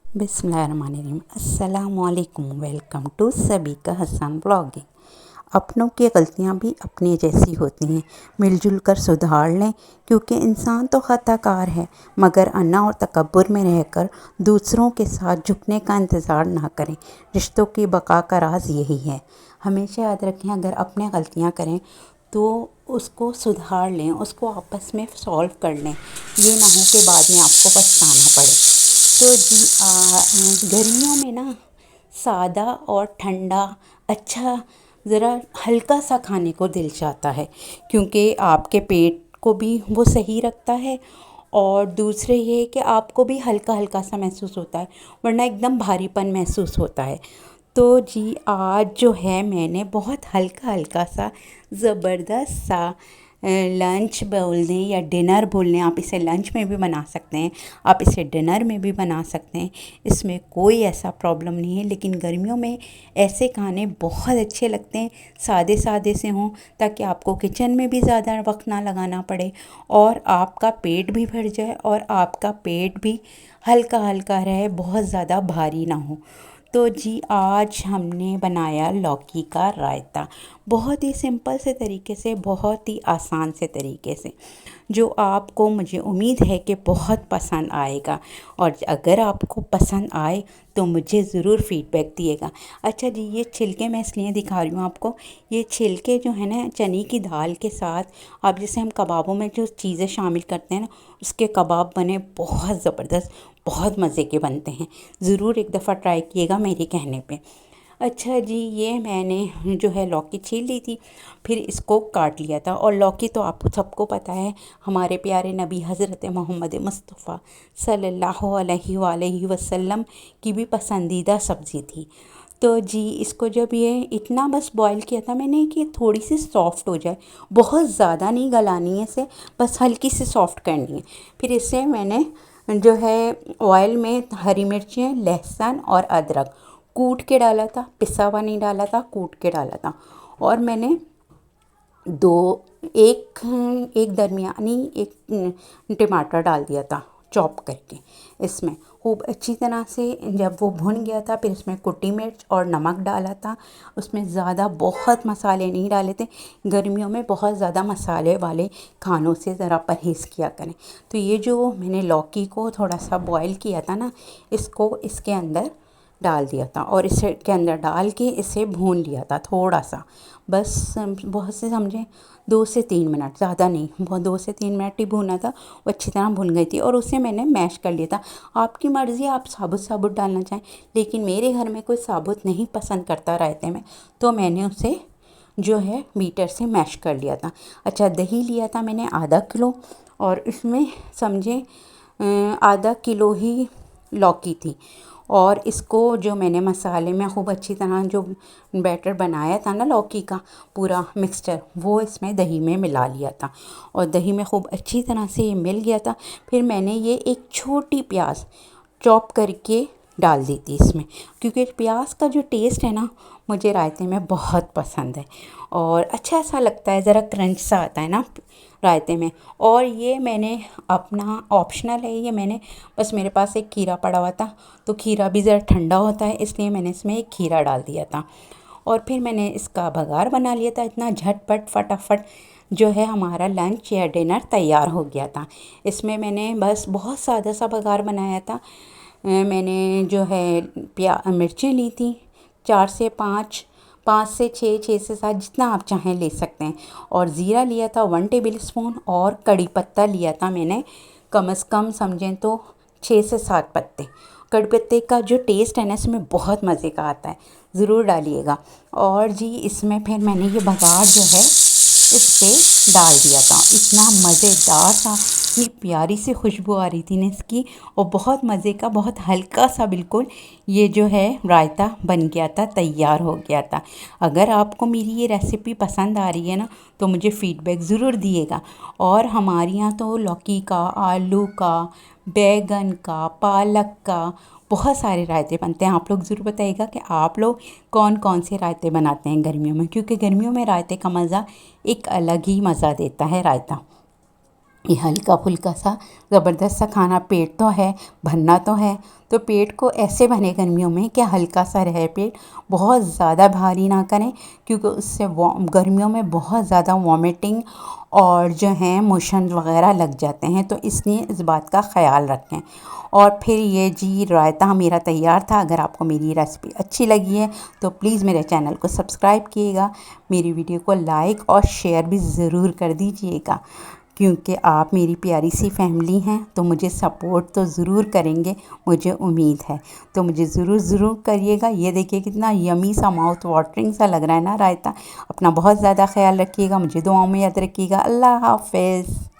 बिस्मिल्लाहिर्रहमानिर्रहीम। अस्सलामुअलैकुम। Welcome to Sabika Hasan blogging. अपनों की गलतियाँ भी अपनी जैसी होती हैं, मिलजुल कर सुधार लें क्योंकि इंसान तो ख़ताकार है, मगर अन्ना और तकब्बुर में रहकर दूसरों के साथ झुकने का इंतज़ार ना करें। रिश्तों की बका का राज यही है। हमेशा याद रखें, अगर अपने गलतियाँ करें तो उसको सुधार लें, उसको आपस में सॉल्व कर लें। ये ना हो कि बाद में आपको पछताना पड़े। तो जी गर्मियों में ना सादा और ठंडा अच्छा ज़रा हल्का सा खाने को दिल चाहता है, क्योंकि आपके पेट को भी वो सही रखता है और दूसरे ये है कि आपको भी हल्का हल्का सा महसूस होता है, वरना एकदम भारीपन महसूस होता है। तो जी आज जो है मैंने बहुत हल्का हल्का सा ज़बरदस्त सा लंच बोल दें या डिनर बोल लें, आप इसे लंच में भी बना सकते हैं, आप इसे डिनर में भी बना सकते हैं, इसमें कोई ऐसा प्रॉब्लम नहीं है। लेकिन गर्मियों में ऐसे खाने बहुत अच्छे लगते हैं, सादे सादे से हों, ताकि आपको किचन में भी ज़्यादा वक्त ना लगाना पड़े और आपका पेट भी भर जाए और आपका पेट भी हल्का हल्का रहे, बहुत ज़्यादा भारी ना हो। तो जी आज हमने बनाया लौकी का रायता, बहुत ही सिंपल से तरीके से, बहुत ही आसान से तरीके से, जो आपको मुझे उम्मीद है कि बहुत पसंद आएगा। और अगर आपको पसंद आए तो मुझे ज़रूर फ़ीडबैक दिएगा। अच्छा जी, ये छिलके मैं इसलिए दिखा रही हूँ आपको, ये छिलके जो है ना चने की दाल के साथ, आप जैसे हम कबाबों में जो चीज़ें शामिल करते हैं ना, उसके कबाब बने बहुत ज़बरदस्त, बहुत मज़े के बनते हैं। ज़रूर एक दफ़ा ट्राई किएगा मेरे कहने पे। अच्छा जी, ये मैंने जो है लौकी छील ली थी, फिर इसको काट लिया था। और लौकी तो आपको सबको पता है, हमारे प्यारे नबी हज़रत मोहम्मद मुस्तफ़ा सल्लल्लाहु अलैहि वसल्लम की भी पसंदीदा सब्ज़ी थी। तो जी इसको जब ये इतना बस बॉईल किया था मैंने कि थोड़ी सी सॉफ़्ट हो जाए, बहुत ज़्यादा नहीं गलानी है इसे, बस हल्की सी सॉफ़्ट करनी है। फिर इसे मैंने जो है ऑयल में हरी मिर्चें, लहसुन और अदरक कूट के डाला था, पिसा हुआ नहीं डाला था, कूट के डाला था। और मैंने दो एक एक दरमियानी एक टमाटर डाल दिया था चॉप करके। इसमें खूब अच्छी तरह से जब वो भुन गया था, फिर इसमें कुटी मिर्च और नमक डाला था। उसमें ज़्यादा बहुत मसाले नहीं डाले थे, गर्मियों में बहुत ज़्यादा मसाले वाले खानों से ज़रा परहेज़ किया करें। तो ये जो मैंने लौकी को थोड़ा सा बॉईल किया था ना, इसको इसके अंदर डाल दिया था और इसे के अंदर डाल के इसे भून लिया था थोड़ा सा, बस बहुत से समझें 2 से 3 मिनट, ज़्यादा नहीं, बहुत 2 से 3 मिनट ही भूना था। वो अच्छी तरह भुन गई थी और उसे मैंने मैश कर लिया था। आपकी मर्ज़ी, आप साबुत साबुत डालना चाहें, लेकिन मेरे घर में कोई साबुत नहीं पसंद करता रायते में, तो मैंने उसे जो है बीटर से मैश कर लिया था। अच्छा, दही लिया था मैंने आधा किलो, और इसमें समझें आधा किलो ही लौकी थी। और इसको जो मैंने मसाले में खूब अच्छी तरह जो बैटर बनाया था ना लौकी का पूरा मिक्सचर, वो इसमें दही में मिला लिया था और दही में खूब अच्छी तरह से ये मिल गया था। फिर मैंने ये एक छोटी प्याज चॉप करके डाल दी थी इसमें, क्योंकि प्याज का जो टेस्ट है ना मुझे रायते में बहुत पसंद है और अच्छा सा लगता है, ज़रा क्रंच सा आता है ना रायते में। और ये मैंने अपना ऑप्शनल है, ये मैंने बस मेरे पास एक खीरा पड़ा हुआ था, तो खीरा भी ज़रा ठंडा होता है, इसलिए मैंने इसमें एक खीरा डाल दिया था। और फिर मैंने इसका बघार बना लिया था। इतना झटपट फटाफट जो है हमारा लंच या डिनर तैयार हो गया था। इसमें मैंने बस बहुत सादा सा बघार बनाया था। मैंने जो है मिर्चें ली थी 4 से 5, 5 से 6, 6 से 7, जितना आप चाहें ले सकते हैं। और ज़ीरा लिया था 1 टेबल स्पून, और कड़ी पत्ता लिया था मैंने कम से कम समझें तो 6 से 7 पत्ते। कड़ी पत्ते का जो टेस्ट है ना इसमें बहुत मज़े का आता है, ज़रूर डालिएगा। और जी इसमें फिर मैंने ये बघार जो है इस पे डाल दिया था। इतना मज़ेदार सा, इतनी प्यारी सी खुशबू आ रही थी ना इसकी, और बहुत मज़े का, बहुत हल्का सा बिल्कुल ये जो है रायता बन गया था, तैयार हो गया था। अगर आपको मेरी ये रेसिपी पसंद आ रही है ना तो मुझे फ़ीडबैक ज़रूर दिएगा। और हमारे यहाँ तो लौकी का, आलू का, बैगन का, पालक का बहुत सारे रायते बनते हैं। आप लोग ज़रूर बताइएगा कि आप लोग कौन कौन से रायते बनाते हैं गर्मियों में, क्योंकि गर्मियों में रायते का मज़ा एक अलग ही मज़ा देता है रायता। ये हल्का फुल्का सा ज़बरदस्त सा खाना, पेट तो है, भरना तो है। तो पेट को ऐसे भरे गर्मियों में कि हल्का सा रहे पेट, बहुत ज़्यादा भारी ना करें, क्योंकि उससे गर्मियों में बहुत ज़्यादा वॉमिटिंग और जो है मोशन वग़ैरह लग जाते हैं। तो इसलिए इस बात का ख़्याल रखें। और फिर ये जी रायता मेरा तैयार था। अगर आपको मेरी रेसिपी अच्छी लगी है तो प्लीज़ मेरे चैनल को सब्सक्राइब कीजिएगा, मेरी वीडियो को लाइक और शेयर भी ज़रूर कर दीजिएगा, क्योंकि आप मेरी प्यारी सी फैमिली हैं तो मुझे सपोर्ट तो ज़रूर करेंगे, मुझे उम्मीद है। तो मुझे ज़रूर करिएगा। ये देखिए कितना यमी सा, माउथ वाटरिंग सा लग रहा है ना रायता। अपना बहुत ज़्यादा ख्याल रखिएगा, मुझे दुआओं में याद रखिएगा। अल्लाह हाफ़िज़।